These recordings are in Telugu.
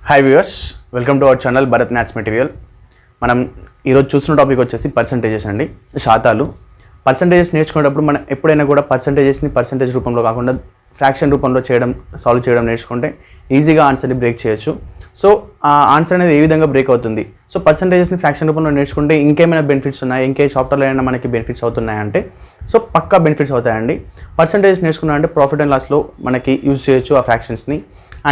Hi viewers, welcome to our channel Bharat maths material. మనం ఈరోజు చూస్తున్న టాపిక్ వచ్చేసి పర్సంటేజెస్ అండి, శాతాలు. పర్సంటేజెస్ నేర్చుకునేటప్పుడు మనం ఎప్పుడైనా కూడా పర్సంటేజెస్ని పర్సంటేజ్ రూపంలో కాకుండా ఫ్రాక్షన్ రూపంలో సాల్వ్ చేయడం నేర్చుకుంటే ఈజీగా ఆన్సర్ని బ్రేక్ చేయొచ్చు. సో ఆ ఆన్సర్ అనేది ఏ విధంగా బ్రేక్ అవుతుంది, సో పర్సంటేజెస్ని ఫ్రాక్షన్ రూపంలో నేర్చుకుంటే ఇంకేమైనా బెనిఫిట్స్ ఉన్నాయి, ఇంకే చాప్టర్లో అయినా మనకి బెనిఫిట్స్ అవుతున్నాయంటే సో పక్కా బెనిఫిట్స్ అవుతాయండి. పర్సంటేజెస్ నేర్చుకున్నామంటే ప్రాఫిట్ అండ్ లాస్లో మనకి యూజ్ చేయొచ్చు ఆ ఫ్రాక్షన్స్ని.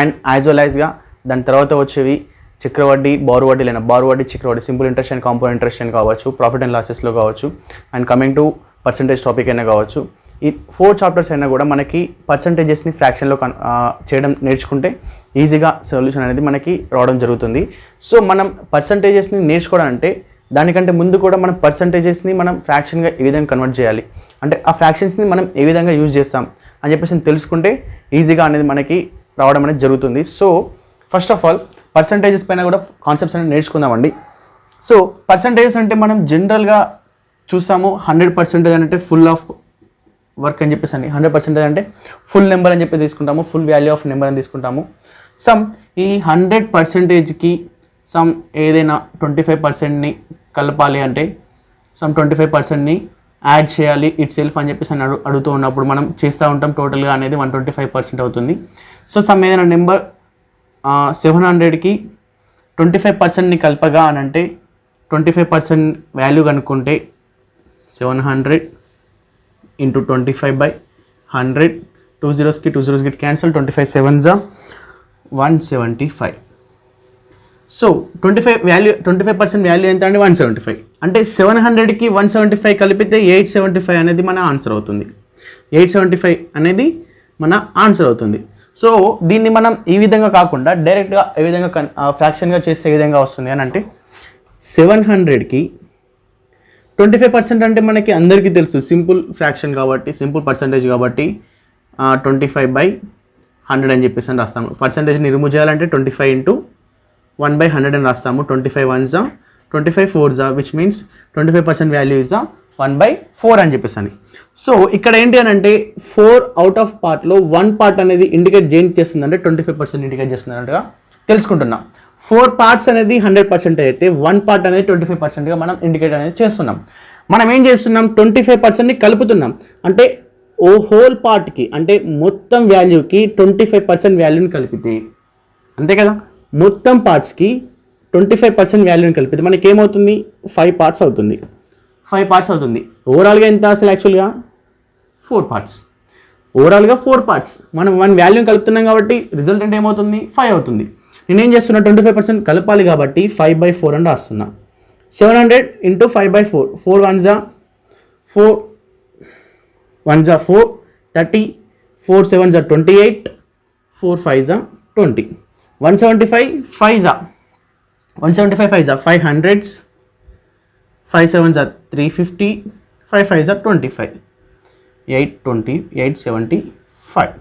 అండ్ యాజ్ వెల్ యాజ్గా దాని తర్వాత వచ్చేవి చక్రవడ్డీ, బారు వడ్డీ, చక్రవడ్డీ, simple interest and compound interest అని కావచ్చు, ప్రాఫిట్ అండ్ లాసెస్లో కావచ్చు, and coming to percentage topic అయినా కావచ్చు. ఈ 4 చాప్టర్స్ అయినా కూడా మనకి పర్సంటేజెస్ని ఫ్రాక్షన్లో చేయడం నేర్చుకుంటే ఈజీగా సొల్యూషన్ అనేది మనకి రావడం జరుగుతుంది. సో మనం పర్సంటేజెస్ని నేర్చుకోవడం అంటే దానికంటే ముందు కూడా మనం పర్సంటేజెస్ని మనం ఫ్రాక్షన్గా ఏ విధంగా కన్వర్ట్ చేయాలి, అంటే ఆ ఫ్రాక్షన్స్ని మనం ఏ విధంగా యూజ్ చేస్తాం అని చెప్పేసి తెలుసుకుంటే ఈజీగా అనేది మనకి రావడం అనేది జరుగుతుంది. So first of all percentages పైన కూడా కాన్సెప్ట్స్ అనేది నేర్చుకుందామండి. సో పర్సంటేజెస్ అంటే మనం జనరల్గా చూస్తాము 100% అంటే ఫుల్ ఆఫ్ వర్క్ అని చెప్పేసి అని, 100% అంటే ఫుల్ నెంబర్ అని చెప్పి తీసుకుంటాము, ఫుల్ వాల్యూ ఆఫ్ నెంబర్ అని తీసుకుంటాము. ఈ 100%కి ఏదైనా 25%ని కలపాలి అంటే 25%ని యాడ్ చేయాలి ఇట్ సెల్ఫ్ అని చెప్పేసి అని అడుగుతూ ఉన్నప్పుడు మనం చేస్తూ ఉంటాం. టోటల్గా అనేది 125% అవుతుంది. సో ఏదైనా నెంబర్ 700కి 25%ని కలపగా అని అంటే 25% వాల్యూ కనుక్కుంటే 700 into 25/100, 2 zeros get cancel, 25 7s are 175. So 25% value ఎంత అంటే 175. అంటే 700కి 175 కలిపితే 875 అనేది మన ఆన్సర్ అవుతుంది. 875 అనేది మన ఆన్సర్ అవుతుంది. సో దీన్ని మనం ఈ విధంగా కాకుండా డైరెక్ట్గా ఏ విధంగా ఫ్రాక్షన్గా చేస్తే ఏ విధంగా వస్తుంది అని అంటే 700కి 25% అంటే మనకి అందరికీ తెలుసు, సింపుల్ ఫ్రాక్షన్ కాబట్టి, సింపుల్ పర్సంటేజ్ కాబట్టి 25/100 అని చెప్పేసి అని రాస్తాము. పర్సంటేజ్ని రిమూవ్ చేయాలంటే 25 ఇంటూ 1/100 అని రాస్తాము. 25 1s 25 4s, which means 25% value is 1/4 అని చెప్పేసి అని. సో ఇక్కడ ఏంటి అని అంటే 4 అవుట్ ఆఫ్ పార్ట్లో 1 పార్ట్ అనేది ఇండికేట్ చేస్తుంది, అంటే 25% ఇండికేట్ చేస్తుంది అన్నట్టుగా తెలుసుకుంటున్నాం. 4 పార్ట్స్ అనేది 100% అయితే 1 పార్ట్ అనేది 25%గా మనం ఇండికేట్ అనేది చేస్తున్నాం. మనం ఏం చేస్తున్నాం, 25%ని కలుపుతున్నాం. అంటే ఓ హోల్ పార్ట్కి అంటే మొత్తం వాల్యూకి 25% వాల్యూని కలిపితే, అంతే కదా, మొత్తం పార్ట్స్కి 25% వాల్యూని కలిపితే మనకి ఏమవుతుంది, 5 పార్ట్స్ అవుతుంది. 5 పార్ట్స్ అవుతుంది. ఓవరాల్గా ఎంత అసలు యాక్చువల్గా 4 పార్ట్స్. ఓవరాల్గా 4 పార్ట్స్ మనం 1 వాల్యూని కలుపుతున్నాం కాబట్టి రిజల్టెంట్ ఏమవుతుంది, 5 అవుతుంది. నేనేం చేస్తున్నా, 25% కలపాలి కాబట్టి 5/4 అని రాస్తున్నా. 700 into 5/4, 4 1s 4, 1s 4, 30, 4 7s 28, 4 5s 20, 175 5s 500s, 5 7s 350, 5 5s 25, 820, 875.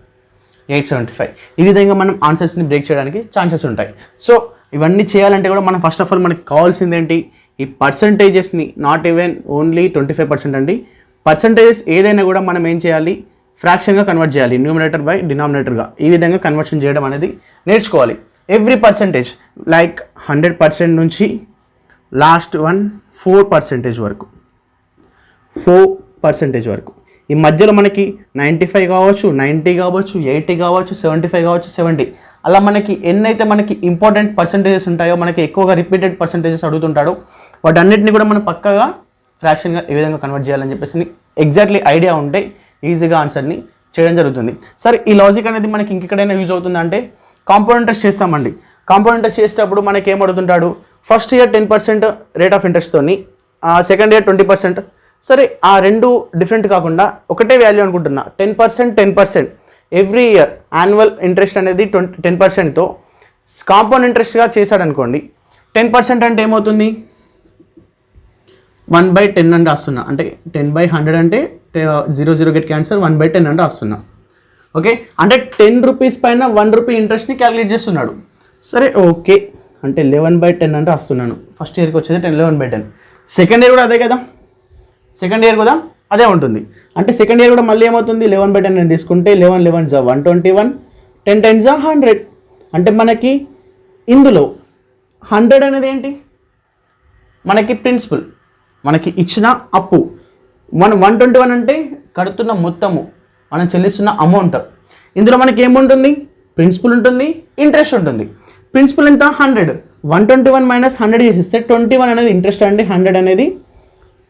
ఈ విధంగా మనం ఆన్సర్స్ని బ్రేక్ చేయడానికి ఛాన్సెస్ ఉంటాయి. సో ఇవన్నీ చేయాలంటే కూడా మనం ఫస్ట్ ఆఫ్ ఆల్ మనకి కావాల్సింది ఏంటి, ఈ పర్సంటేజెస్ని, నాట్ ఈవెన్ ఓన్లీ 25% అండి, పర్సంటేజెస్ ఏదైనా కూడా మనం ఏం చేయాలి, ఫ్రాక్షన్గా కన్వర్ట్ చేయాలి, న్యూమరేటర్ బై డినామినేటర్గా. ఈ విధంగా కన్వర్షన్ చేయడం అనేది నేర్చుకోవాలి. ఎవ్రీ పర్సంటేజ్ లైక్ 100% నుంచి లాస్ట్ 4% వరకు, 4% వరకు. ఈ మధ్యలో మనకి 95 కావచ్చు, 90 కావచ్చు, 80 కావచ్చు, 75 కావచ్చు, 70, అలా మనకి ఎన్నైతే మనకి ఇంపార్టెంట్ పర్సంటేజెస్ ఉంటాయో, మనకి ఎక్కువగా రిపీటెడ్ పర్సంటేజెస్ అడుగుతుంటాడో వాటన్నిటిని కూడా మనం పక్కగా ఫ్రాక్షన్గా ఏ విధంగా కన్వర్ట్ చేయాలని చెప్పేసి ఎగ్జాక్ట్లీ ఐడియా ఉంటే ఈజీగా ఆన్సర్ని చేయడం జరుగుతుంది. సరే, ఈ లాజిక్ అనేది మనకి ఇంకెక్కడైనా యూజ్ అవుతుందంటే కాంపౌండ్ ఇంట్రెస్ట్ చేస్తామండి. కాంపౌండ్ ఇంట్రెస్ట్ చేసేటప్పుడు మనకి ఏం అడుగుతుంటాడు, ఫస్ట్ ఇయర్ 10% రేట్ ఆఫ్ ఇంట్రెస్ట్తోని, సెకండ్ ఇయర్ 20%. సరే, ఆ రెండు డిఫరెంట్ కాకుండా ఒకటే వాల్యూ అనుకుంటున్నా, 10% ఎవ్రీ ఇయర్ యాన్యువల్ ఇంట్రెస్ట్ అనేది 10%తో కాంపౌండ్ ఇంట్రెస్ట్గా చేశాడు అనుకోండి. 10% అంటే ఏమవుతుంది, 1/10 అని రాస్తున్నా. అంటే 10/100 అంటే 0 get cancel, 1/10 అని రాస్తున్నా. ఓకే, అంటే 10 రూపీస్ పైన 1 రూపీ ఇంట్రెస్ట్ని క్యాలిక్యులేట్ చేస్తున్నాడు. సరే ఓకే, అంటే 11/10 అని రాస్తున్నాను. ఫస్ట్ ఇయర్కి వచ్చేది 11/10. సెకండ్ ఇయర్ కూడా అదే కదా, సెకండ్ ఇయర్ కూడా అదే ఉంటుంది. అంటే సెకండ్ ఇయర్ కూడా మళ్ళీ ఏమవుతుంది, 11/10 అని తీసుకుంటే 11 11s 121, 10 10s 100. అంటే మనకి ఇందులో 100 అనేది ఏంటి, మనకి ప్రిన్సిపల్, మనకి ఇచ్చిన అప్పు. మనం 121 అంటే కడుతున్న మొత్తము, మనం చెల్లిస్తున్న అమౌంట్. ఇందులో మనకి ఏముంటుంది, ప్రిన్సిపల్ ఉంటుంది, ఇంట్రెస్ట్ ఉంటుంది. ప్రిన్సిపల్ ఎంత 100, 121 మైనస్ 100 చేసిస్తే 21 అనేది ఇంట్రెస్ట్ అండి, 100 అనేది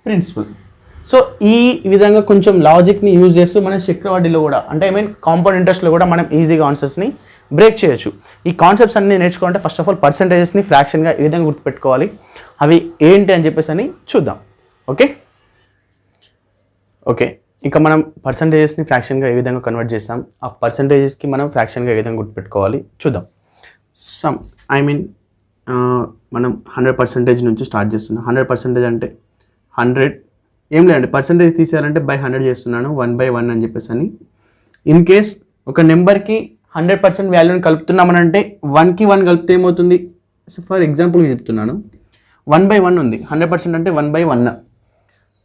ప్రిన్సిపల్. సో ఈ విధంగా కొంచెం లాజిక్ని యూజ్ చేస్తూ మనం చక్రవడ్డీలో కూడా అంటే కాంపౌండ్ ఇంట్రెస్ట్లో కూడా మనం ఈజీగా ఆన్సర్స్ని బ్రేక్ చేయొచ్చు. ఈ కాన్సెప్ట్స్ అన్ని నేర్చుకోవాలంటే ఫస్ట్ ఆఫ్ ఆల్ పర్సంటేజెస్ని ఫ్రాక్షన్గా ఏ విధంగా గుర్తుపెట్టుకోవాలి, అవి ఏంటి అని చెప్పేసి అని చూద్దాం. ఓకే ఓకే ఇక మనం పర్సంటేజెస్ని ఫ్రాక్షన్గా ఏ విధంగా కన్వర్ట్ చేస్తాం, ఆ పర్సంటేజెస్కి మనం ఫ్రాక్షన్గా ఏ విధంగా గుర్తుపెట్టుకోవాలి చూద్దాం. మనం 100% నుంచి స్టార్ట్ చేస్తున్నాం. 100% అంటే 100 ఏం లేదండి, పర్సంటేజ్ తీసేయాలంటే బై 100 చేస్తున్నాను, 1/1 అని చెప్పేసి అని. ఇన్ కేస్ ఒక నెంబర్కి 100% వాల్యూని కలుపుతున్నామని అంటే 1కి 1 కలిపితే ఏమవుతుంది, ఫర్ ఎగ్జాంపుల్కి చెప్తున్నాను, 1/1 ఉంది, 100% అంటే 1/1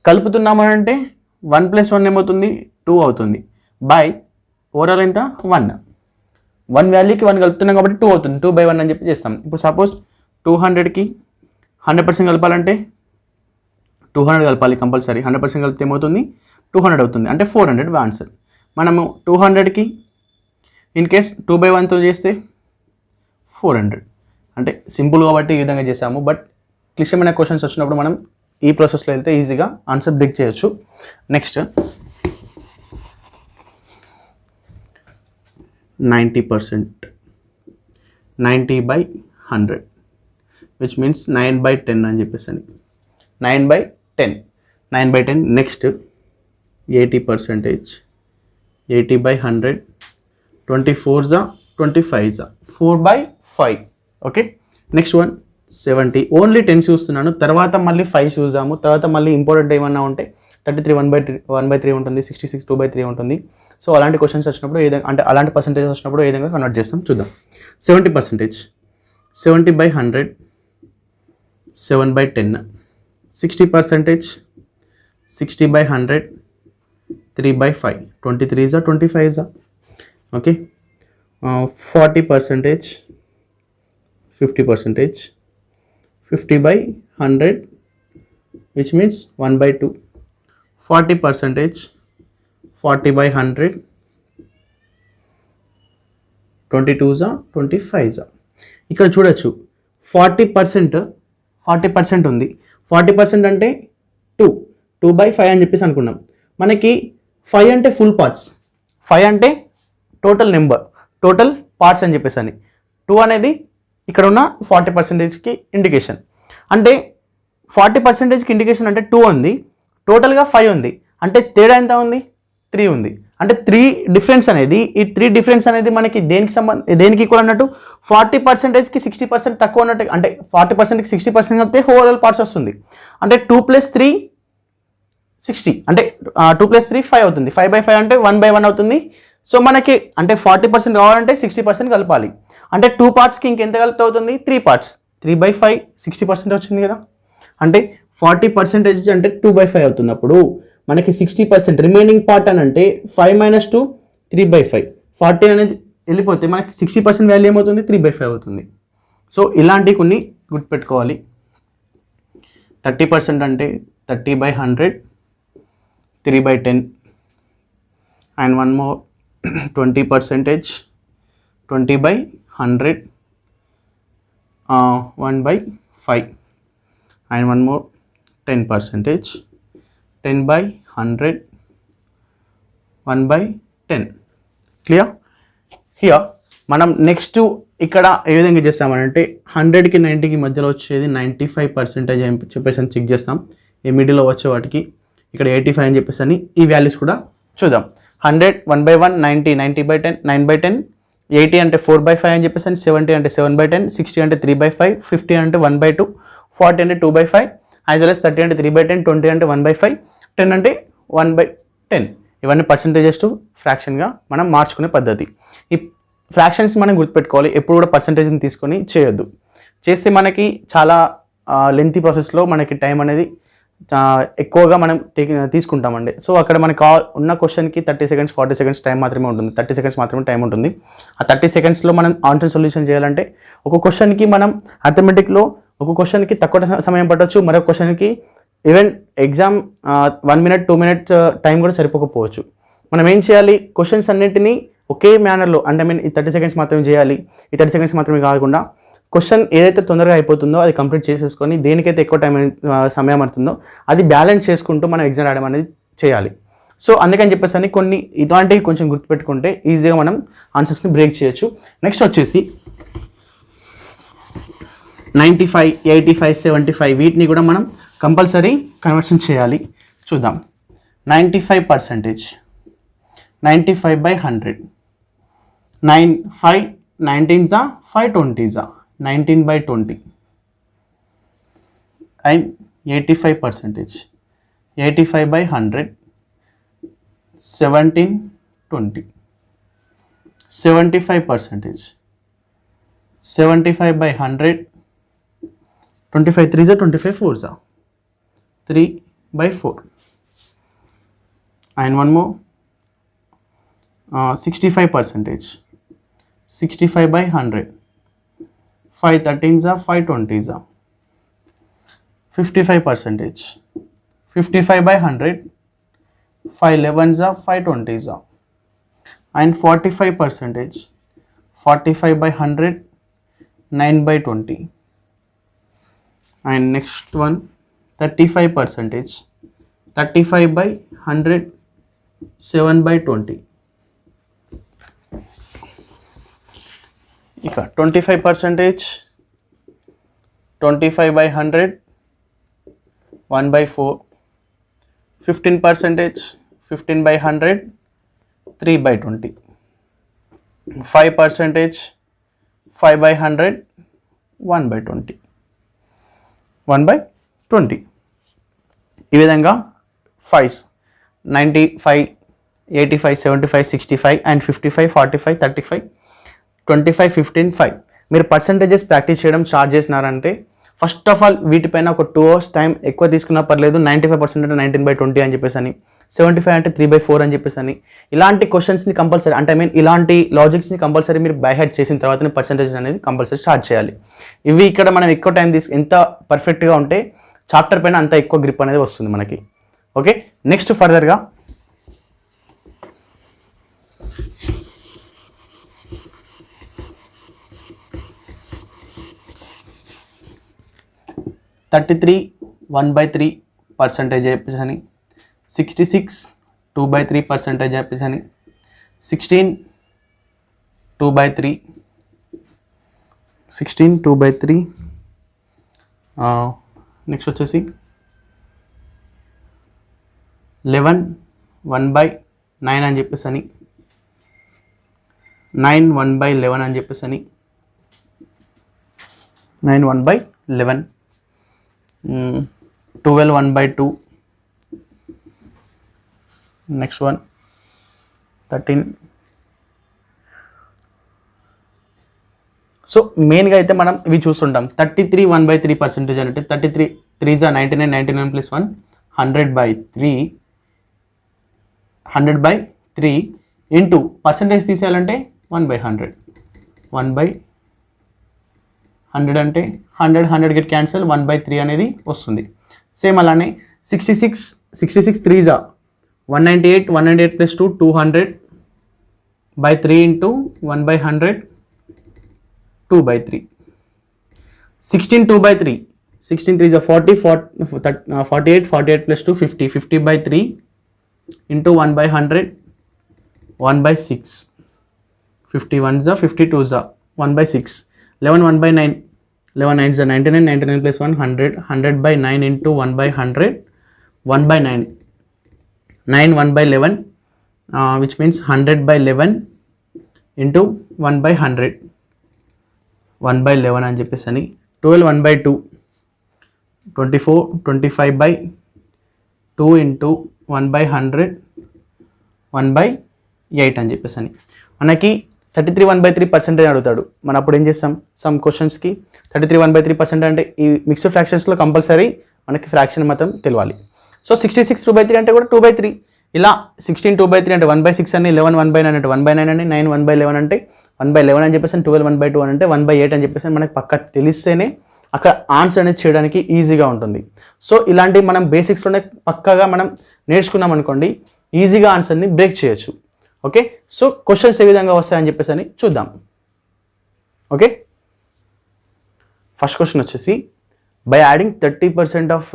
కలుపుతున్నామని అంటే 1 + 1 ఏమవుతుంది 2 అవుతుంది, బై ఓవరాల్ ఎంత 1 వాల్యూకి 1 కలుపుతున్నాం కాబట్టి 2 అవుతుంది, 2/1 అని చెప్పి చేస్తాం. ఇప్పుడు సపోజ్ 200కి 100% కలపాలంటే 200 కలపాలి కంపల్సరీ, 100% కలిపితే ఏమవుతుంది 200 అవుతుంది, అంటే 400 ఆన్సర్. మనము 200కి ఇన్ కేస్ 2/1తో చేస్తే 400, అంటే సింపుల్ కాబట్టి ఈ విధంగా చేసాము. బట్ క్లిష్టమైన క్వశ్చన్స్ వచ్చినప్పుడు మనం ఈ ప్రాసెస్లో వెళ్తే ఈజీగా ఆన్సర్ బ్రేక్ చేయొచ్చు. నెక్స్ట్ 90%, 90/100 విచ్ మీన్స్ 9/10 అని చెప్పేసి అని, 9/10. Next 80%, 80/100, 24s 25s 4/5. Okay next 70, only 10 చూస్తున్నాను, తర్వాత మళ్ళీ 5 చూద్దాము, తర్వాత మళ్ళీ ఇంపార్టెంట్ ఏమన్నా ఉంటే 33 1/3 ఉంటుంది, 66 2/3 ఉంటుంది. సో అలాంటి క్వశ్చన్స్ వచ్చినప్పుడు ఏ విధంగా అంటే అలాంటి పర్సంటేజ్ వచ్చినప్పుడు ఏ విధంగా కన్వర్ట్ చేస్తాం చూద్దాం. 70%, 70/100, 7/10. 60%, 60/100, 3/5, 23s 25s. Okay 40%, 50%, 50/100 which means 1/2. 40%, 40/100, 22s 25s. ఇక్కడ చూడొచ్చు 40% ఉంది, 40% అంటే 2/5 అని చెప్పేసి అనుకున్నాం. మనకి 5 అంటే ఫుల్ పార్ట్స్, 5 అంటే టోటల్ నెంబర్, టోటల్ పార్ట్స్ అని చెప్పేసి అని. 2 అనేది ఇక్కడ ఉన్న 40%కి ఇండికేషన్, అంటే 40%కి ఇండికేషన్ అంటే 2 ఉంది, టోటల్గా 5 ఉంది, అంటే తేడా ఎంత ఉంది 3 ఉంది, అంటే 3 డిఫరెన్స్ అనేది, ఈ 3 డిఫరెన్స్ అనేది మనకి దేనికి ఈక్వల్ అన్నట్టు 40%కి 60% తక్కువ ఉన్నట్టు, అంటే 40%కి 60% అయితే ఓవరాల్ పార్ట్స్ వస్తుంది, అంటే 2 + 3 60, అంటే 2 + 3 5 అవుతుంది, 5/5 అంటే 1/1 అవుతుంది. సో మనకి అంటే 40% కావాలంటే 60% కలపాలి, అంటే 2 పార్ట్స్కి ఇంకెంత కలిపితే అవుతుంది 3 పార్ట్స్, 3/5 60% వచ్చింది కదా, అంటే 40% అంటే 2/5 అవుతుంది. అప్పుడు మనకి 60% రిమైనింగ్ పార్ట్ అని అంటే 5 - 2 3/5, 40 అనేది వెళ్ళిపోతే మనకి 60% వాల్యూ ఏమవుతుంది 3/5 అవుతుంది. సో ఇలాంటివి కొన్ని గుర్తుపెట్టుకోవాలి. 30% అంటే 30/100, 3/10, and one more 20%, 20/100, 1/5, and one more 10%, 10/100, 1/10. Clear? Here మనం నెక్స్ట్ ఇక్కడ ఏ విధంగా చేస్తామనంటే 100కి 90కి మధ్యలో వచ్చేది 95% అని చెప్పేసి చెక్ చేస్తాం. ఈ మిడిల్లో వచ్చే వాటికి ఇక్కడ 85 అని చెప్పేసి అని ఈ వాల్యూస్ కూడా చూద్దాం. 100 1/1, 90 90/10, 9/10, 80 అంటే 4/5 అని చెప్పేసి అని, 70 అంటే 7/10, 60 అంటే 3/5, 50 అంటే 1/2, 40 అంటే 2/5, యాజ్ వెల్ as 30 అంటే 3/10, 20 అంటే 1/5, 10 అంటే 1/10. ఇవన్నీ పర్సంటేజెస్ టు ఫ్రాక్షన్గా మనం మార్చుకునే పద్ధతి. ఈ ఫ్రాక్షన్స్ మనం గుర్తుపెట్టుకోవాలి, ఎప్పుడు కూడా పర్సంటేజ్ని తీసుకొని చేయొద్దు. చేస్తే మనకి చాలా లెంతీ ప్రాసెస్లో మనకి టైం అనేది ఎక్కువగా మనం తీసుకుంటామండి. సో అక్కడ మనకు ఉన్న క్వశ్చన్కి 30 సెకండ్స్ 40 సెకండ్స్ టైం మాత్రమే ఉంటుంది, 30 సెకండ్స్ మాత్రమే టైం ఉంటుంది. ఆ 30 సెకండ్స్లో మనం ఆన్సర్ సొల్యూషన్ చేయాలంటే ఒక క్వశ్చన్కి మనం అర్థమెటిక్లో ఒక క్వశ్చన్కి తక్కువ సమయం పట్టవచ్చు, మరొక క్వశ్చన్కి even exam 1 minute 2 minutes time కూడా సరిపోకపోవచ్చు. మనం ఏం చేయాలి, క్వశ్చన్స్ అన్నింటినీ ఒకే మేనర్లో అంటే ఈ 30 సెకండ్స్ మాత్రమే చేయాలి, ఈ 30 సెకండ్స్ మాత్రమే కాకుండా క్వశ్చన్ ఏదైతే తొందరగా అయిపోతుందో అది కంప్లీట్ చేసేసుకొని దేనికైతే ఎక్కువ సమయం పడుతుందో అది బ్యాలెన్స్ చేసుకుంటూ మనం ఎగ్జామ్ రాయడం అనేది చేయాలి. సో అందుకని చెప్పేసి కొన్ని ఇలాంటివి కొంచెం గుర్తుపెట్టుకుంటే ఈజీగా మనం ఆన్సర్స్ని బ్రేక్ చేయొచ్చు. నెక్స్ట్ వచ్చేసి 95, 85, 75 వీటిని కూడా మనం కంపల్సరీ కన్వర్షన్ చేయాలి. చూద్దాం. 95%, 95/100, 5 19s 5 20s 19/20 and 85%, 85/100, 17/20, 75%, 75/100, 25 3s 25 4s 3/4 and one more 65%, 65/100, 5 13s 5 20s 55%, 55/100, 5 11s 5 20s and 45%, 45/100, 9/20 and next one 35%, 35/100, 7/20. ఇక 25%, 25/100, 1/4, 15%, 15/100, 3/20, 5%, 5/100, 1/20, 1/20. ఈ విధంగా 5s 95, 85, 75, 65 and 55, 45, 35, 25, 15, 5 మీరు పర్సంటేజెస్ ప్రాక్టీస్ చేయడం స్టార్ట్ చేసినారంటే ఫస్ట్ ఆఫ్ ఆల్ వీటిపైన ఒక 2 hours టైం ఎక్కువ తీసుకున్నా పర్లేదు. 95% అంటే 19/20 అని చెప్పేసి అని, 75 అంటే 3/4 అని చెప్పేసి అని, ఇలాంటి క్వశ్చన్స్ని కంపల్సరీ అంటే ఇలాంటి లాజిక్స్ని కంపల్సరీ మీరు బై హెడ్ చేసిన తర్వాతనే పర్సంటేజ్ అనేది కంపల్సరీ స్టార్ట్ చేయాలి. ఇవి ఇక్కడ మనం ఎక్కువ టైం ఎంత పర్ఫెక్ట్గా ఉంటే చాప్టర్ పైన అంత ఎక్కువ గ్రిప్ అనేది వస్తుంది మనకి. ఓకే, నెక్స్ట్ ఫర్దర్గా 33 1/3% చెప్పేసి అని, 66 2/3% చెప్పేసి అని, 16 2/3, 16 2/3, నెక్స్ట్ వచ్చేసి 11 1/9 అని చెప్పేసి అని, 9 1/11 అని చెప్పేసి అని, 9 1/11, 12 1/2, నెక్స్ట్ వన్ 13. సో మెయిన్గా అయితే మనం ఇవి చూస్తుంటాం. 33 1/3% అంటే 33 3s 99, 99 + 1 100/3, 100/3 ఇంటూ పర్సంటేజ్ తీసేయాలంటే 1/100, 1/100 అంటే 100 గెట్ క్యాన్సల్, 1/3 అనేది వస్తుంది. సేమ్ అలానే 66 3s 198, 198 + 2 200/3 into 1/100, 2/3. 16 2/3, 16 3s 40, 48, 48 + 2 50, 50/3 into 1/100, 1/6, 51s 52s 1/6, 11 1/9, 11 9s 99, 99 + 1 100, 100/9 into 1/100, 1/9, 9 1/11, which means 100/11 into 1/100, 1/11 అని చెప్పేసి అని, 12 1/2, 24 25/2 ఇంటూ 1/100, 1/8 అని చెప్పేసి అని. మనకి 33 1/3% అడుగుతాడు. మనం అప్పుడు ఏం చేస్తాం, సమ్ క్వశ్చన్స్కి 33 1/3% అంటే ఈ మిక్స్డ్ ఫ్రాక్షన్స్లో కంపల్సరీ మనకి ఫ్రాక్షన్ మాత్రం తెలియాలి. సో 66 2/3 అంటే కూడా 2/3. ఇలా 16 2/3 అంటే 1/6 అని, 11 1/9 అంటే 1/9 అని, 9 1/11 అంటే 1/11 అని చెప్పేసి, 12 1/2 అని అంటే 1/8 అని చెప్పేసి మనకి పక్కా తెలిస్తేనే అక్కడ ఆన్సర్ అనేది చేయడానికి ఈజీగా ఉంటుంది. సో ఇలాంటి మనం బేసిక్స్లోనే పక్కాగా మనం నేర్చుకున్నాం అనుకోండి, ఈజీగా ఆన్సర్ని బ్రేక్ చేయొచ్చు. ఓకే, సో క్వశ్చన్స్ ఏ విధంగా వస్తాయని చెప్పేసి అని చూద్దాం. ఓకే, ఫస్ట్ క్వశ్చన్ వచ్చేసి by adding 30% of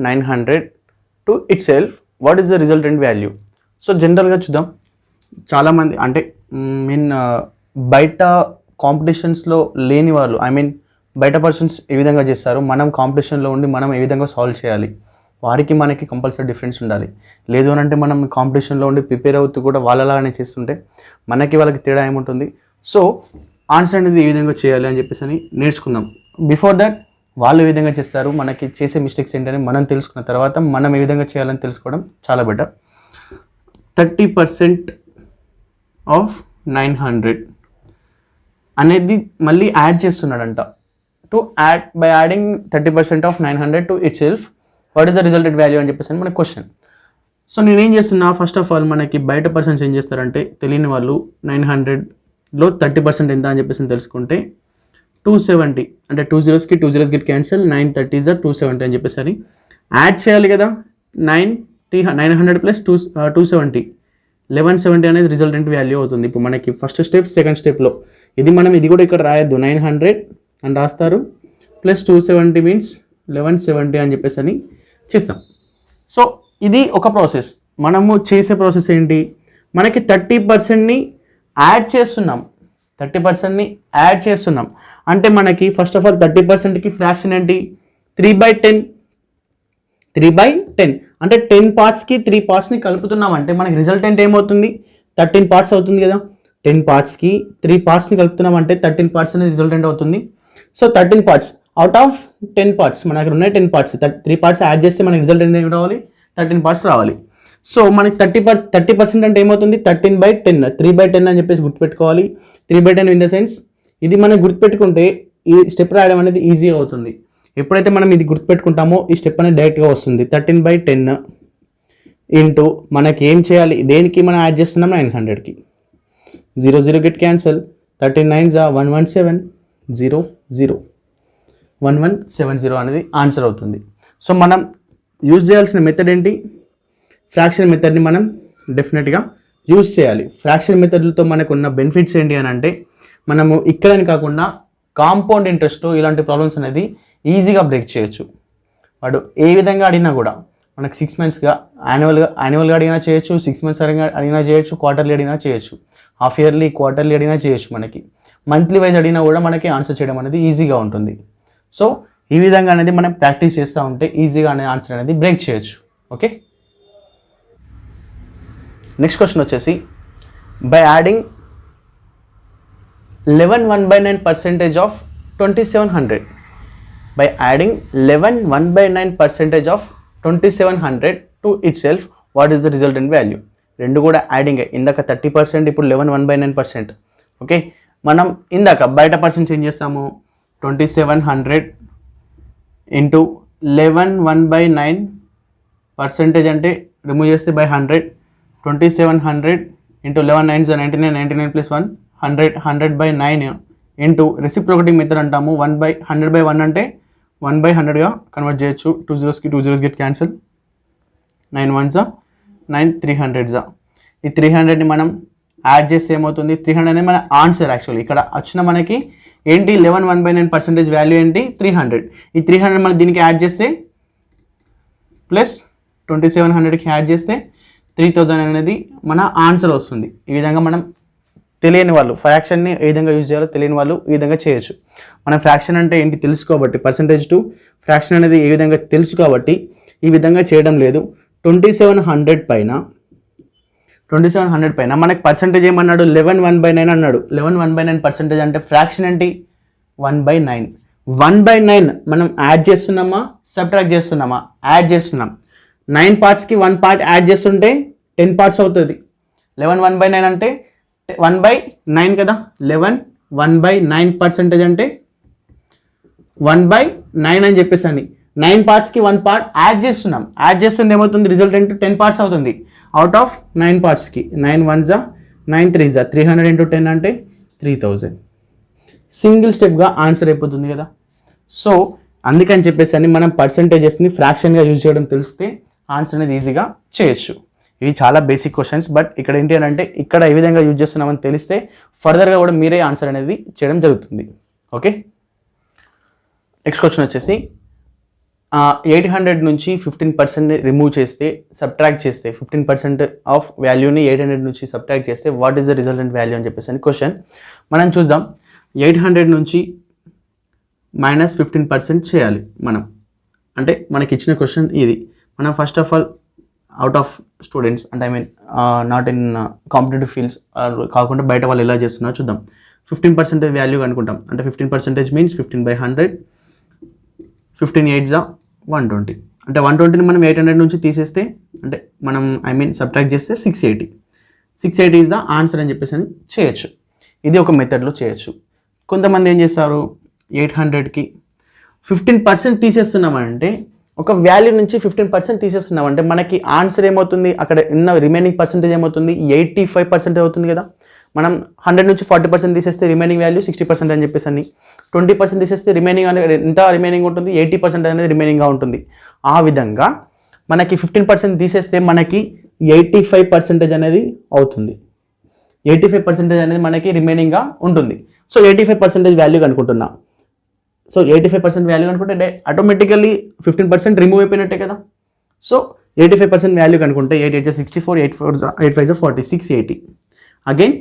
900 to itself what is the resultant value. So జనరల్గా చూద్దాం, చాలామంది అంటే బయట కాంపిటీషన్స్లో లేని వాళ్ళు, బయట పర్సన్స్ ఏ విధంగా చేస్తారు, మనం కాంపిటీషన్లో ఉండి మనం ఏ విధంగా సాల్వ్ చేయాలి, వారికి మనకి కంపల్సరీ డిఫరెన్స్ ఉండాలి. లేదు అని అంటే మనం కాంపిటీషన్లో ఉండి ప్రిపేర్ అవుతూ కూడా వాళ్ళలాగానే చేస్తుంటే వాళ్ళకి తేడా ఏముంటుంది. సో ఆన్సర్ అనేది ఏ విధంగా చేయాలి అని చెప్పేసి అని నేర్చుకుందాం. బిఫోర్ దట్ వాళ్ళు ఏ విధంగా చేస్తారు, మనకి చేసే మిస్టేక్స్ ఏంటని మనం తెలుసుకున్న తర్వాత మనం ఏ విధంగా చేయాలని తెలుసుకోవడం చాలా బెటర్. 30% ఆఫ్ 900 అనేది మళ్ళీ యాడ్ చేస్తున్నాడంట. By adding 30% of 900 to itself what is the resulted value అని చెప్పేసి మన క్వశ్చన్. సో నేనేం చేస్తున్నా, ఫస్ట్ ఆఫ్ ఆల్ మనకి బయట పర్సన్స్ ఏం చేస్తారంటే, తెలియని వాళ్ళు 900లో 30% ఎంత అని చెప్పేసి తెలుసుకుంటే 270 అంటే 2 zeros గెట్ క్యాన్సల్, 9 30s 270 అని చెప్పేసి అని యాడ్ చేయాలి కదా. 900 ప్లస్ 270 1170 అనేది రిజల్టెంట్ వాల్యూ అవుతుంది. ఇప్పుడు మనకి ఫస్ట్ స్టెప్, సెకండ్ స్టెప్లో ఇది కూడా ఇక్కడ రాయొద్దు, 900 అని రాస్తారు ప్లస్ 270 మీన్స్ 1170 అని చెప్పేసి అని చేస్తాం. సో ఇది ఒక ప్రాసెస్. మనము చేసే ప్రాసెస్ ఏంటి, మనకి 30%ని యాడ్ చేస్తున్నాం. 30%ని యాడ్ చేస్తున్నాం అంటే మనకి ఫస్ట్ ఆఫ్ ఆల్ 30%కి ఫ్రాక్షన్ ఏంటి, 3/10. 3/10 అంటే 10 పార్ట్స్కి 3 పార్ట్స్ని కలుపుతున్నాం అంటే మనకి రిజల్టెంట్ ఏమవుతుంది, 13 పార్ట్స్ అవుతుంది కదా. 10 పార్ట్స్కి 3 పార్ట్స్ని కలుపుతున్నాం అంటే 13 పార్ట్స్ అనేది రిజల్టెంట్ అవుతుంది. So 13 parts out of 10 parts మన దగ్గర ఉన్నాయి. 10 పార్ట్స్ 3 పార్ట్స్ యాడ్ చేస్తే మనకి రిజల్టెంట్ ఏమి రావాలి, 13 పార్ట్స్ రావాలి. సో మనకి 30% అంటే ఏమవుతుంది, 13/10. 3/10 అని చెప్పేసి గుర్తుపెట్టుకోవాలి. 3/10 ఇన్ ద సెన్స్ ఇది మనం గుర్తుపెట్టుకుంటే ఈ స్టెప్ రాయడం అనేది ఈజీ అవుతుంది. ఎప్పుడైతే మనం ఇది గుర్తుపెట్టుకుంటామో ఈ స్టెప్ అనేది డైరెక్ట్గా వస్తుంది. 13/10 ఇంటూ మనకి ఏం చేయాలి, దేనికి మనం యాడ్ చేస్తున్నాం, 900కి. 0 గెట్ క్యాన్సల్, 13 9s 117 0 1170 అనేది ఆన్సర్ అవుతుంది. సో మనం యూజ్ చేయాల్సిన మెథడ్ ఏంటి, ఫ్రాక్షన్ మెథడ్ని మనం డెఫినెట్గా యూజ్ చేయాలి. ఫ్రాక్షన్ మెథడ్లతో మనకు ఉన్న బెనిఫిట్స్ ఏంటి అని అంటే, మనము ఇక్కడని కాకుండా కాంపౌండ్ ఇంట్రెస్ట్ ఇలాంటి ప్రాబ్లమ్స్ అనేది ఈజీగా బ్రేక్ చేయొచ్చు. వాడు ఏ విధంగా అడిగినా కూడా మనకు 6 monthsగా యాన్యువల్గా అడిగినా చేయొచ్చు, 6 months అడిగినా చేయొచ్చు, క్వార్టర్లీ అడిగినా చేయొచ్చు, హాఫ్ ఇయర్లీ క్వార్టర్లీ అడిగినా చేయొచ్చు, మనకి మంత్లీ వైజ్ అడిగినా కూడా మనకి ఆన్సర్ చేయడం అనేది ఈజీగా ఉంటుంది. సో ఈ విధంగా అనేది మనం ప్రాక్టీస్ చేస్తూ ఉంటే ఈజీగా అనేది ఆన్సర్ అనేది బ్రేక్ చేయొచ్చు. ఓకే, నెక్స్ట్ క్వశ్చన్ వచ్చేసి by adding 11 1/9% of 2700. By adding 11 1/9% of 2700 to itself what is the resultant value. రెండు కూడా యాడింగ్, ఇందాక 30%, ఇప్పుడు 11 1/9%. ఓకే, మనం ఇందాక బయట పర్సెంట్ ఏం చేస్తాము, 2700 ఇంటూ 11 1/9% అంటే రిమూవ్ చేస్తే by 100. 2700 into 11 9s 99 99 plus 1 100/9 into reciprocating method అంటాము. 100/100 అంటే 1/100గా కన్వర్ట్ చేయొచ్చు. 2 zeros get cancel, 9 1s 9 300s. ఈ 300ని మనం యాడ్ చేస్తే ఏమవుతుంది, 300 అనేది మన ఆన్సర్. యాక్చువల్లీ ఇక్కడ వచ్చిన మనకి ఏంటి, 11 1/9% వాల్యూ ఏంటి, 300. ఈ 300 మనం దీనికి యాడ్ చేస్తే ప్లస్ 2700కి యాడ్ చేస్తే 3000 అనేది మన ఆన్సర్ వస్తుంది. ఈ విధంగా మనం తెలియని వాళ్ళు ఫ్రాక్షన్ని ఏ విధంగా యూజ్ చేయాలో తెలియని వాళ్ళు ఈ విధంగా చేయొచ్చు. మనం ఫ్రాక్షన్ అంటే ఏంటి తెలుసు కాబట్టి, పర్సంటేజ్ టు ఫ్రాక్షన్ అనేది ఏ విధంగా తెలుసు కాబట్టి ఈ విధంగా చేయడం లేదు. 2700 పైన మనకి పర్సంటేజ్ ఏమన్నాడు, 11 1/9 అన్నాడు. 11 1/9% అంటే ఫ్రాక్షన్ ఏంటి, 1/9. 1/9 మనం యాడ్ చేస్తున్నామా, సబ్ట్రాక్ట్ చేస్తున్నామా, యాడ్ చేస్తున్నాం. 9 పార్ట్స్కి 1 పార్ట్ యాడ్ చేస్తుంటే 10 పార్ట్స్ అవుతుంది. 11 1/9 అంటే 1/9 కదా. 11 1/9% అంటే 1/9 9 అని చెప్పేసి 9 పార్ట్స్కి 1 పార్ట్ యాడ్ చేస్తున్నాం. యాడ్ చేస్తుంది ఏమవుతుంది, రిజల్టెంట్ 10 పార్ట్స్ అవుతుంది అవుట్ ఆఫ్ 9 పార్ట్స్కి. 9 1 9 3 300 into 10 అంటే 3000. సింగిల్ స్టెప్గా ఆన్సర్ అయిపోతుంది కదా. సో అందుకని చెప్పేసి మనం పర్సంటేజెస్ని ఫ్రాక్షన్గా యూజ్ చేయడం తెలిస్తే ఆన్సర్ అనేది ఈజీగా చేయొచ్చు. ఇవి చాలా బేసిక్ క్వశ్చన్స్, బట్ ఇక్కడ ఏంటి అని అంటే ఇక్కడ ఏ విధంగా యూజ్ చేస్తున్నామని తెలిస్తే ఫర్దర్గా కూడా మీరే ఆన్సర్ అనేది చేయడం జరుగుతుంది. ఓకే, నెక్స్ట్ క్వశ్చన్ వచ్చేసి 800 నుంచి 15% రిమూవ్ చేస్తే, సబ్ట్రాక్ట్ చేస్తే 15% ఆఫ్ వాల్యూని 800 నుంచి సబ్ట్రాక్ట్ చేస్తే what is the resultant value అని చెప్పేసి క్వశ్చన్. మనం చూద్దాం. 800 నుంచి -15% చేయాలి మనం. అంటే మనకి ఇచ్చిన క్వశ్చన్ ఇది. మనం first of all out of students అంటే I mean not in competitive fields కాకుండా బయట వాళ్ళు ఎలా చేస్తున్నారో చూద్దాం. 15% వాల్యూ అనుకుంటాం. అంటే 15% మీన్స్ 15/100. 15 8 120. అంటే 120ని మనం 800 నుంచి తీసేస్తే అంటే మనం ఐ మీన్ సబ్ట్రాక్ట్ చేస్తే 680. 680 ఈజ్ ద ఆన్సర్ అని చెప్పేసి చేయొచ్చు. ఇది ఒక మెథడ్లో చేయొచ్చు. కొంతమంది ఏం చేస్తారు, 800కి 15% తీసేస్తున్నామంటే, ఒక వాల్యూ నుంచి 15% తీసేస్తున్నామంటే మనకి ఆన్సర్ ఏమవుతుంది, అక్కడ ఉన్న రిమైనింగ్ పర్సెంటేజ్ ఏమవుతుంది, 85% అవుతుంది కదా. మనం 100 నుంచి 40% తీసేస్తే రిమైనింగ్ వాల్యూ 60% అని చెప్పేసి 20% తీసేస్తే రిమైనింగ్ అనేది ఎంత రిమైనింగ్ ఉంటుంది, 80% అనేది రిమైనింగ్గా ఉంటుంది. ఆ విధంగా మనకి 15% తీసేస్తే మనకి 85% అనేది అవుతుంది. 85% అనేది మనకి రిమైనింగ్గా ఉంటుంది. సో 85% వాల్యూ అనుకుంటున్నా. సో 85% వాల్యూ అనుకుంటే ఆటోమేటికల్లీ 15% రిమూవ్ అయిపోయినట్టే కదా. సో 85% వాల్యూ అనుకుంటే 8 8 64, 8 5 40, 680. అగైన్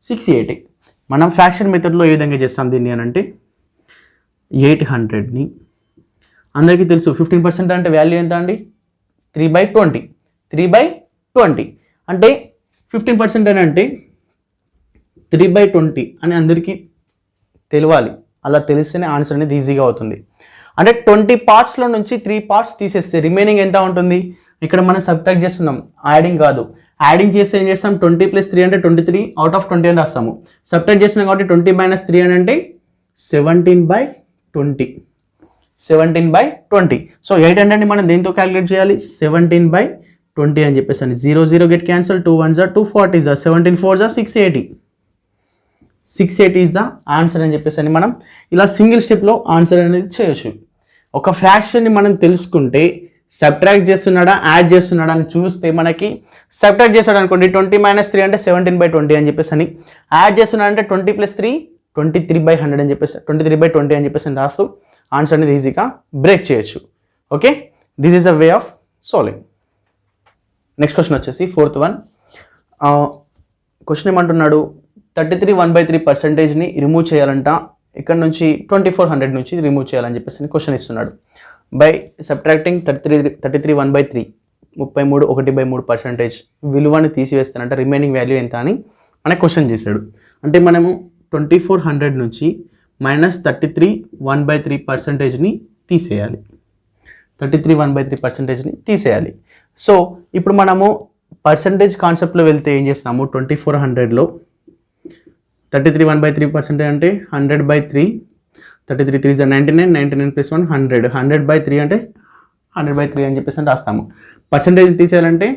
680. మనం ఫ్రాక్షన్ మెథడ్లో ఏ విధంగా చేస్తాం దీన్ని అని అంటే, 800ని అందరికీ తెలుసు 15% అంటే వాల్యూ ఎంత అండి, 3/20. 3/20 అంటే 15% అని అంటే 3/20 అని అందరికీ తెలియాలి. అలా తెలిస్తేనే ఆన్సర్ అనేది ఈజీగా అవుతుంది. అంటే 20 పార్ట్స్లో నుంచి 3 పార్ట్స్ తీసేస్తే రిమైనింగ్ ఎంత ఉంటుంది. ఇక్కడ మనం సబ్ట్రాక్ట్ చేస్తున్నాం, యాడింగ్ కాదు. యాడింగ్ చేస్తే ఏం చేస్తాం, 20 + 3 అంటే 23 అవుట్ ఆఫ్ 20 అని రాస్తాము. సబ్ట్రాక్ట్ చేస్తున్నాం కాబట్టి 20 - 3 అని అంటే 17/20. 17/20. సో 800ని మనం దేంతో క్యాలిక్యులేట్ చేయాలి, 17/20 అని చెప్పేసి 0 0 get cancel, 2 1 2 40, 17 4 680. 680 is the answer అని చెప్పేసి మనం ఇలా సింగిల్ స్టెప్లో ఆన్సర్ అనేది చేయొచ్చు. ఒక ఫ్రాక్షన్ని మనం తెలుసుకుంటే సబ్ట్రాక్ట్ చేస్తున్నాడా యాడ్ చేస్తున్నాడా అని చూస్తే మనకి సబ్ట్రాక్ట్ చేస్తాడు అనుకోండి 20 - 3 అంటే 17/20 అని చెప్పేసి యాడ్ చేస్తున్నాడు అంటే 20 + 3 23/100 అని చెప్పేసి 23/20 అని చెప్పేసి రాస్తూ ఆన్సర్ అనేది ఈజీగా బ్రేక్ చేయొచ్చు. Okay, this is a way of solving. Next question వచ్చేసి 4th వన్. క్వశ్చన్ ఏమంటున్నాడు, 33 1/3%ని రిమూవ్ చేయాలంట. ఇక్కడ నుంచి 2400 నుంచి రిమూవ్ చేయాలని చెప్పేసి క్వశ్చన్ ఇస్తున్నాడు. బై సబ్ట్రాక్టింగ్ 33 1/3 33 1/3% విలువని తీసివేస్తానంట, రిమైనింగ్ వాల్యూ ఎంత అని మనకు క్వశ్చన్ చేశాడు. అంటే మనము 2400 నుంచి -33 1/3%ని తీసేయాలి. 33 1/3%ని తీసేయాలి. సో ఇప్పుడు మనము పర్సంటేజ్ కాన్సెప్ట్లో వెళ్తే ఏం చేస్తాము, 2400లో 33 1/3% అంటే 100/3, 33 3 99, 99 + 1 100, 100/3 అంటే 100/3 అని చెప్పేసి రాస్తాము. పర్సంటేజ్ తీసేయాలంటే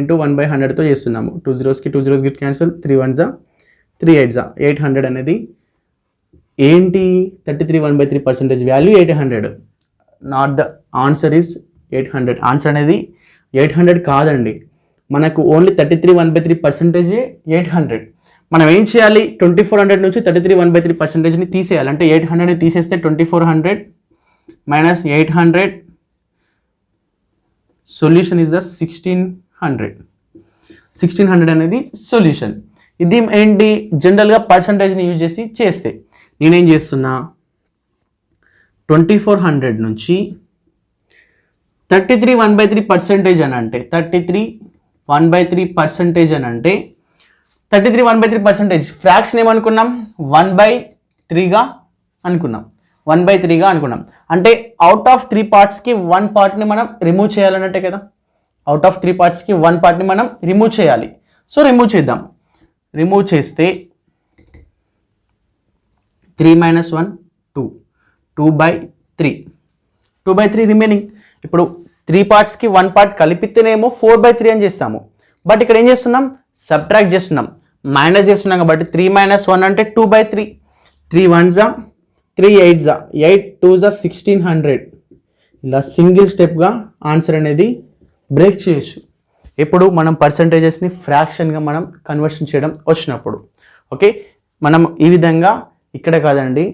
ఇంటూ 1/100తో చేస్తున్నాము. 2 zeros కి 2 zeros గిట్ క్యాన్సల్, 3 1 3 8 800 అనేది ఏంటి, 33 1/3% value 800. Not the answer is 800. Answer అనేది 800 కాదండి, మనకు ఓన్లీ 33 1/3% 800. మనం ఏం చేయాలి, 2400 నుంచి 33 1/3%ని తీసేయాలి. అంటే 800ని తీసేస్తే 2400 - 800 సొల్యూషన్ ఇస్ ద 1600. 1600 అనేది సొల్యూషన్. ఇది ఏంటి, జనరల్గా పర్సంటేజ్ని యూజ్ చేసి చేస్తే నేనేం చేస్తున్నా, 2400 నుంచి 33 1/3% అని అంటే 33 1/3% అని అంటే 33 1/3% ఫ్రాక్షన్ ఏమనుకున్నాం, 1/3గా అనుకున్నాం. 1/3గా అనుకున్నాం అంటే అవుట్ ఆఫ్ 3 పార్ట్స్కి 1 పార్ట్ని మనం రిమూవ్ చేయాలన్నట్టే కదా. అవుట్ ఆఫ్ 3 పార్ట్స్కి 1 పార్ట్ని మనం రిమూవ్ చేయాలి. సో రిమూవ్ చేద్దాం. రిమూవ్ చేస్తే 3 - 1 2, 3, 2/3 రిమైనింగ్. ఇప్పుడు 3 పార్ట్స్కి 1 పార్ట్ కలిపితేనేమో 4/3 అని చేస్తాము. బట్ ఇక్కడ ఏం చేస్తున్నాం, సబ్ట్రాక్ట్ చేస్తున్నాం, మైనస్ చేస్తున్నాం కాబట్టి 3 - 1 అంటే 2/3. 3 1s 3 8s 8 2s 1600. ఇలా సింగిల్ స్టెప్గా ఆన్సర్ అనేది బ్రేక్ చేయొచ్చు. ఇప్పుడు మనం పర్సంటేజెస్ని ఫ్రాక్షన్గా మనం కన్వర్షన్ చేయడం వచ్చినప్పుడు. ఓకే, మనం ఈ విధంగా ఇక్కడ కాదండి,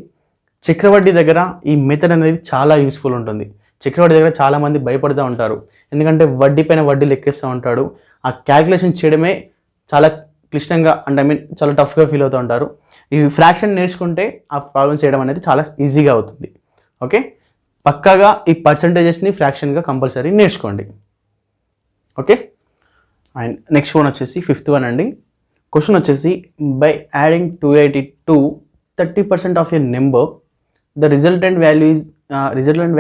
చక్రవడ్డీ దగ్గర ఈ మెథడ్ అనేది చాలా యూస్ఫుల్ ఉంటుంది. చక్రవడ్డీ దగ్గర చాలామంది భయపడుతూ ఉంటారు, ఎందుకంటే వడ్డీ పైన వడ్డీ లెక్కేస్తూ ఉంటాడు. ఆ క్యాల్కులేషన్ చేయడమే చాలా క్లిష్టంగా, అంటే చాలా టఫ్గా ఫీల్ అవుతూ ఉంటారు. ఈ ఫ్రాక్షన్ నేర్చుకుంటే ఆ ప్రాబ్లమ్ చేయడం అనేది చాలా ఈజీగా అవుతుంది. ఓకే, పక్కాగా ఈ పర్సంటేజెస్ని ఫ్రాక్షన్గా కంపల్సరీ నేర్చుకోండి. ఓకే, అండ్ నెక్స్ట్ వన్ వచ్చేసి 5th వన్ అండి. క్వశ్చన్ వచ్చేసి by adding 280 to 30% of a number the resultant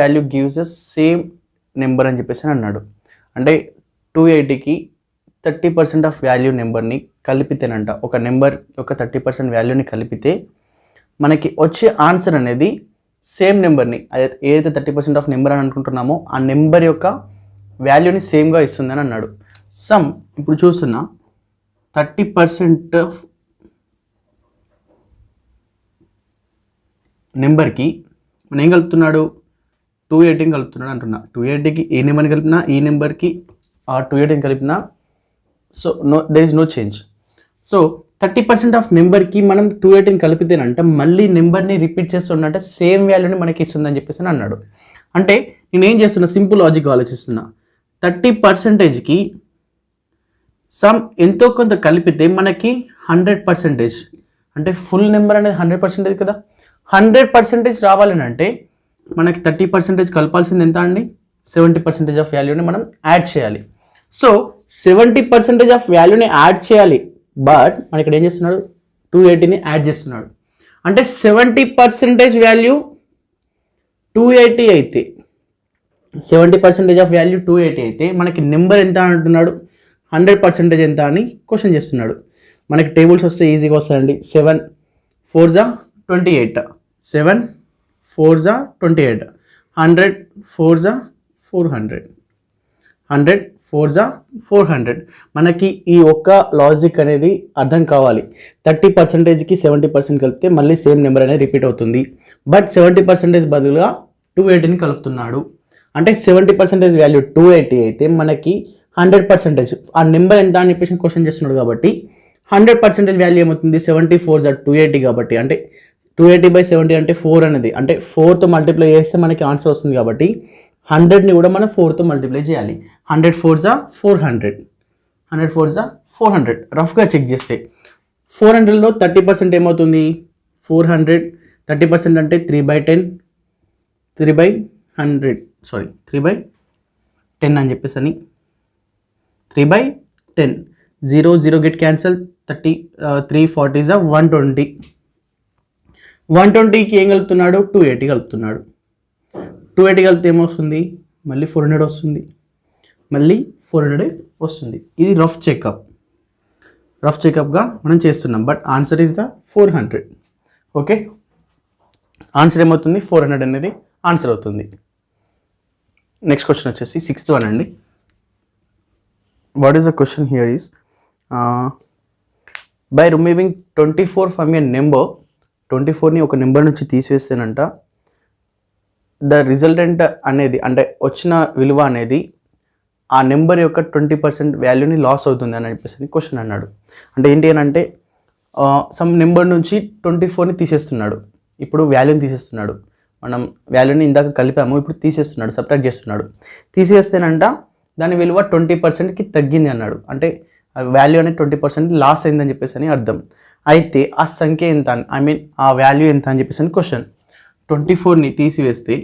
value gives the same number అని చెప్పేసి అన్నాడు. అంటే 280కి 30% ఆఫ్ వాల్యూ నెంబర్ని కలిపితేనంట, ఒక నెంబర్ యొక్క 30% వాల్యూని కలిపితే మనకి వచ్చే ఆన్సర్ అనేది సేమ్ నెంబర్ని, ఏదైతే 30% ఆఫ్ నెంబర్ అని అనుకుంటున్నామో ఆ నెంబర్ యొక్క వాల్యూని సేమ్గా ఇస్తుందని అన్నాడు. సమ్ ఇప్పుడు చూస్తున్నా 30% ఆఫ్ నెంబర్కి మనం ఏం కలుపుతున్నాడు, 280 కలుపుతున్నాడు అంటున్నా. 280కి ఏ నెంబర్ని కలిపినా, ఈ నెంబర్కి ఆ 280 కలిపినా, so there is no change. So 30% of నెంబర్కి మనం 280 కలిపితేనంటే మళ్ళీ నెంబర్ని రిపీట్ చేస్తున్నట్టే సేమ్ వాల్యూని మనకి ఇస్తుందని చెప్పేసి అన్నాడు. అంటే నేను ఏం చేస్తున్నా, సింపుల్ లాజిక్ ఆలోచిస్తున్నా. 30%కి సమ్ ఎంతో కొంత కలిపితే మనకి 100%, అంటే ఫుల్ నెంబర్ అనేది 100% కదా. 100% రావాలని అంటే మనకి 30% కలపాల్సింది ఎంత అండి, 70% ఆఫ్ వాల్యూని మనం యాడ్ చేయాలి. సో 70% ఆఫ్ వాల్యూని యాడ్ చేయాలి, బట్ మన ఇక్కడ ఏం చేస్తున్నాడు, 280ని యాడ్ చేస్తున్నాడు. అంటే 70% వాల్యూ 280 అయితే, 70% ఆఫ్ వాల్యూ 280 అయితే మనకి నెంబర్ ఎంత అంటున్నాడు, 100% ఎంత అని క్వశ్చన్ చేస్తున్నాడు. మనకి టేబుల్స్ వస్తే ఈజీగా వస్తాయండి. 7 4s 28, 7 4s 28, 100 4s 400, 100 4s 400. మనకి ఈ ఒక్క లాజిక్ అనేది అర్థం కావాలి. 30%కి 70% కలిపితే మళ్ళీ సేమ్ నెంబర్ అనేది రిపీట్ అవుతుంది, బట్ 70% బదులుగా 280ని కలుపుతున్నాడు. అంటే 70% వాల్యూ 280 అయితే మనకి 100% ఆ నెంబర్ ఎంత అని చెప్పేసి క్వశ్చన్ చేస్తున్నాడు కాబట్టి 100% వాల్యూ ఏమవుతుంది, 70 4s 280 కాబట్టి, అంటే 280/70 అంటే 4 అనేది, అంటే 4తో మల్టిప్లై చేస్తే మనకి ఆన్సర్ వస్తుంది కాబట్టి 100ని కూడా మనం 4తో మల్టిప్లై చేయాలి. 100 4s 400, 100 4s 400. రఫ్గా చెక్ చేస్తే 400లో 30% ఏమవుతుంది, 400, 30% అంటే 3/10, 3/100, సారీ 3/10 అని చెప్పేసి అని 3/10. 0 0 గెట్ క్యాన్సల్, 3 40s 120. 120కి ఏం కలుపుతున్నాడు, 280 కలుపుతున్నాడు. 280 కలిపితే ఏమొస్తుంది, మళ్ళీ 400 వస్తుంది, మళ్ళీ 400 వస్తుంది. ఇది రఫ్ చెకప్గా మనం చేస్తున్నాం, but answer is the 400. Okay, answer ఏమవుతుంది, 400 అనేది ఆన్సర్ అవుతుంది. నెక్స్ట్ క్వశ్చన్ వచ్చేసి 6th వన్ అండి. What is the question here is by removing 24 from a number, 24ని ఒక నెంబర్ నుంచి తీసివేస్తేనంట ద రిజల్టెంట్ అనేది, అంటే వచ్చిన విలువ అనేది ఆ నెంబర్ యొక్క 20% వాల్యూని లాస్ అవుతుంది అని చెప్పేసి క్వశ్చన్ అన్నాడు. అంటే ఏంటి అని అంటే సమ్ నెంబర్ నుంచి 24ని తీసేస్తున్నాడు, ఇప్పుడు వాల్యూని తీసేస్తున్నాడు. మనం వాల్యూని ఇందాక కలిపాము, ఇప్పుడు తీసేస్తున్నాడు, సబ్ట్రాక్ట్ చేస్తున్నాడు. తీసేస్తేనంట దాని విలువ 20%కి తగ్గింది అన్నాడు. అంటే వాల్యూ అనేది 20% లాస్ అయిందని చెప్పేసి అని అర్థం. అయితే ఆ సంఖ్య ఎంత, ఆ వాల్యూ ఎంత అని చెప్పేసి అని క్వశ్చన్. 24ని తీసివేస్తే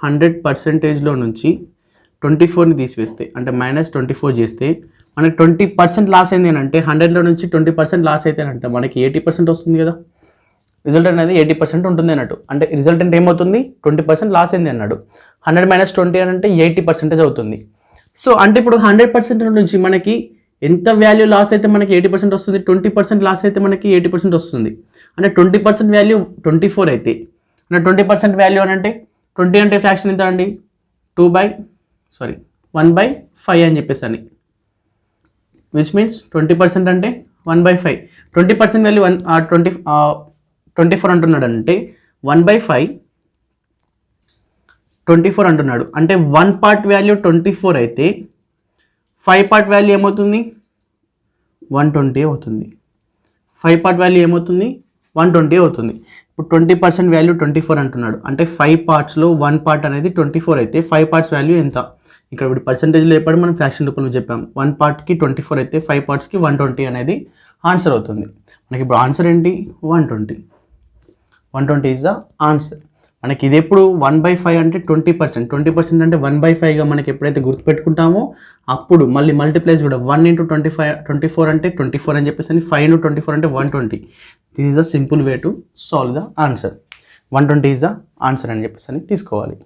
100%లో నుంచి 24ని తీసివేస్తే, అంటే -24 చేస్తే మనకి 20% లాస్ అయింది అని అంటే 100లో నుంచి 20% లాస్ అయితేనంట మనకి 80% వస్తుంది కదా. రిజల్ట్ అనేది 80% ఉంటుంది అన్నట్టు. అంటే రిజల్టెంట్ ఏమవుతుంది, 20% లాస్ అయింది అన్నాడు. 100 - 20 అని అంటే 80% అవుతుంది. సో అంటే ఇప్పుడు 100% నుంచి మనకి ఎంత వాల్యూ లాస్ అయితే మనకి 80% వస్తుంది, 20% లాస్ అయితే మనకి 80% వస్తుంది. అంటే 20% వాల్యూ 24 అయితే, అంటే 20% వాల్యూ అని అంటే 20 అంటే ఫ్రాక్షన్ ఎంత అండి 1/5 అని చెప్పేసి అని, విచ్ మీన్స్ 20% అంటే 1/5. 20% వాల్యూ 24 అంటున్నాడు అంటే 1/5 24 అంటున్నాడు అంటే 1 పార్ట్ వాల్యూ 24 అయితే 5 పార్ట్ వాల్యూ ఏమవుతుంది 120 అవుతుంది. 5 పార్ట్ వాల్యూ ఏమవుతుంది 120 అవుతుంది. ఇప్పుడు 20% వాల్యూ 24 అంటున్నాడు అంటే 5 పార్ట్స్లో 1 పార్ట్ అనేది 24 అయితే 5 పార్ట్స్ వాల్యూ ఎంత, ఇక్కడ ఇప్పుడు పర్సెంటేజ్లో చెప్పాడు, మనం ఫ్రాక్షన్ రూపంలో చెప్పాం. 1 పార్ట్కి 24 అయితే 5 పార్ట్స్కి 120 అనేది ఆన్సర్ అవుతుంది. మనకి ఇప్పుడు ఆన్సర్ ఏంటి 120 ఈజ్ ద ఆన్సర్. మనకి ఇది ఎప్పుడు 1/5 అంటే 20%, 20% అంటే 1/5గా మనకి ఎప్పుడైతే గుర్తుపెట్టుకుంటామో అప్పుడు మళ్ళీ మల్టిప్లైస్ కూడా 1 × 24 అంటే 24 అని చెప్పేసి 5 × 24 అంటే 120. This is the simple way to solve the answer. 120 is the answer అని చెప్పేసి తీసుకోవాలి.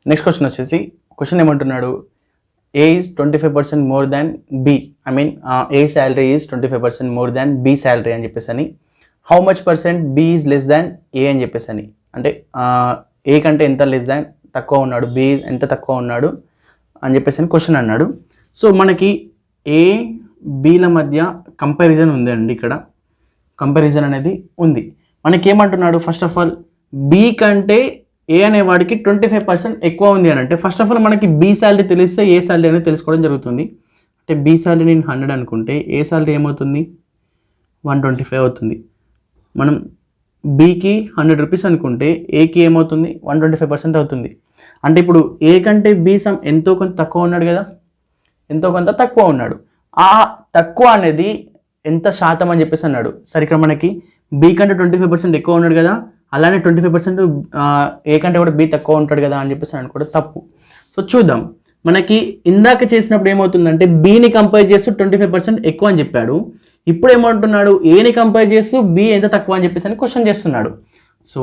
నెక్స్ట్ క్వశ్చన్ వచ్చేసి, క్వశ్చన్ ఏమంటున్నాడు, A is 25% more than B, I mean A salary is 25% more than B salary అని చెప్పేసి how much percent B is less than A అని చెప్పేసి అంటే ఏ కంటే ఎంత లెస్ దాన్ తక్కువ ఉన్నాడు, బి ఎంత తక్కువ ఉన్నాడు అని చెప్పేసి క్వశ్చన్ అన్నాడు. సో మనకి ఏ బిల మధ్య కంపారిజన్ ఉంది అండి, ఇక్కడ కంపారిజన్ అనేది ఉంది. మనకి ఏమంటున్నాడు, ఫస్ట్ ఆఫ్ ఆల్ బి కంటే ఏ అనేవాడికి 25% ఎక్కువ ఉంది అని అంటే ఫస్ట్ ఆఫ్ ఆల్ మనకి బి శాలరీ తెలిస్తే ఏ శాలరీ అనేది తెలుసుకోవడం జరుగుతుంది. అంటే బి శాలరీ నేను 100 అనుకుంటే ఏ శాలరీ ఏమవుతుంది 125 అవుతుంది. మనం బీకి 100 రూపీస్ అనుకుంటే ఏకి ఏమవుతుంది 125% అవుతుంది. అంటే ఇప్పుడు ఏ కంటే బి సమ్ ఎంతో కొంత తక్కువ ఉన్నాడు కదా, ఎంతో కొంత తక్కువ ఉన్నాడు. ఆ తక్కువ అనేది ఎంత శాతం అని చెప్పేసి అన్నాడు. సరే ఇక్కడ మనకి బి కంటే 25% ఎక్కువ ఉన్నాడు కదా, అలానే 25% ఏ కంటే కూడా బి తక్కువ ఉంటాడు కదా అని చెప్పేసి అనుకోవడం తప్పు. సో చూద్దాం, మనకి ఇందాక చేసినప్పుడు ఏమవుతుందంటే బీని కంపేర్ చేస్తూ 25% ఎక్కువ అని చెప్పాడు. ఇప్పుడు ఏమంటున్నాడు, ఏని కంపేర్ చేస్తూ బి ఎంత తక్కువ అని చెప్పేసి క్వశ్చన్ చేస్తున్నాడు. సో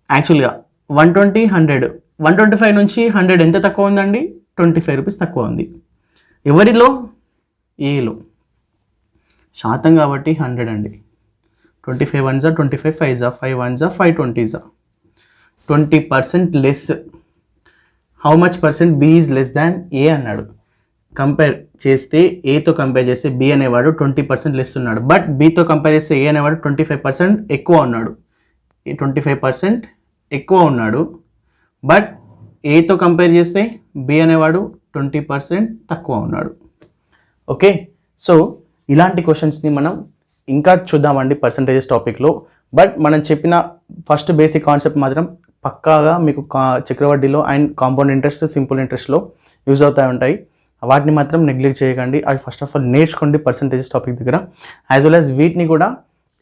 యాక్చువల్గా 120 100 125 నుంచి 100 ఎంత తక్కువ ఉందండి 25 రూపీస్ తక్కువ ఉంది. ఎవరిలో ఏలో శాతం కాబట్టి 100 అండి. 25 1s 25 5s 5 1s 5 20s 20% less. How much percent B is less than A అన్నాడు. కంపేర్ చేస్తే ఏతో కంపేర్ చేస్తే బి అనేవాడు 20% లెస్ ఉన్నాడు, బట్ బితో కంపేర్ చేస్తే ఏ అనేవాడు 25% ఎక్కువ ఉన్నాడు. 25% ఎక్కువ ఉన్నాడు, బట్ ఏతో కంపేర్ చేస్తే బి అనేవాడు 20% తక్కువ ఉన్నాడు. ఓకే, సో ఇలాంటి క్వశ్చన్స్ని మనం ఇంకా చూద్దామండి పర్సంటేజెస్ టాపిక్లో. బట్ మనం చెప్పిన ఫస్ట్ బేసిక్ కాన్సెప్ట్ మాత్రం పక్కాగా మీకు చక్రవడ్డీలో అండ్ కాంపౌండ్ ఇంట్రెస్ట్, సింపుల్ ఇంట్రెస్ట్లో యూజ్ అవుతూ ఉంటాయి. వాటిని మాత్రం నెగ్లెక్ట్ చేయకండి. అవి ఫస్ట్ ఆఫ్ ఆల్ నేర్చుకోండి పర్సంటేజెస్ టాపిక్ దగ్గర, యాజ్ వెల్ యాజ్ వీటిని కూడా.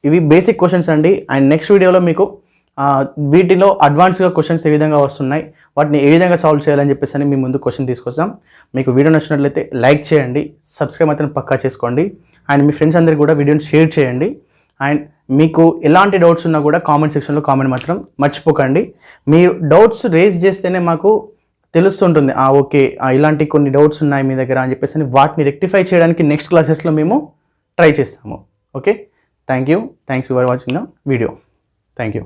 ఇవి బేసిక్ క్వశ్చన్స్ అండి. అండ్ నెక్స్ట్ వీడియోలో మీకు వీటిలో అడ్వాన్స్గా క్వశ్చన్స్ ఏ విధంగా వస్తున్నాయి, వాటిని ఏ విధంగా సాల్వ్ చేయాలని చెప్పేసి అని మీ ముందు క్వశ్చన్ తీసుకొస్తాం. మీకు వీడియో నచ్చినట్లయితే లైక్ చేయండి, సబ్స్క్రైబ్ మాత్రం పక్కా చేసుకోండి. అండ్ మీ ఫ్రెండ్స్ అందరికీ కూడా వీడియోని షేర్ చేయండి. అండ్ మీకు ఎలాంటి డౌట్స్ ఉన్నా కూడా కామెంట్ సెక్షన్లో కామెంట్ మాత్రం మర్చిపోకండి. మీరు డౌట్స్ రేజ్ చేస్తేనే మాకు తెలుస్తుంటుంది, ఓకే ఇలాంటి కొన్ని డౌట్స్ ఉన్నాయి మీ దగ్గర అని చెప్పేసి వాటిని రెక్టిఫై చేయడానికి నెక్స్ట్ క్లాసెస్లో మేము ట్రై చేస్తాము. Okay, thanks for watching the video. Thank you.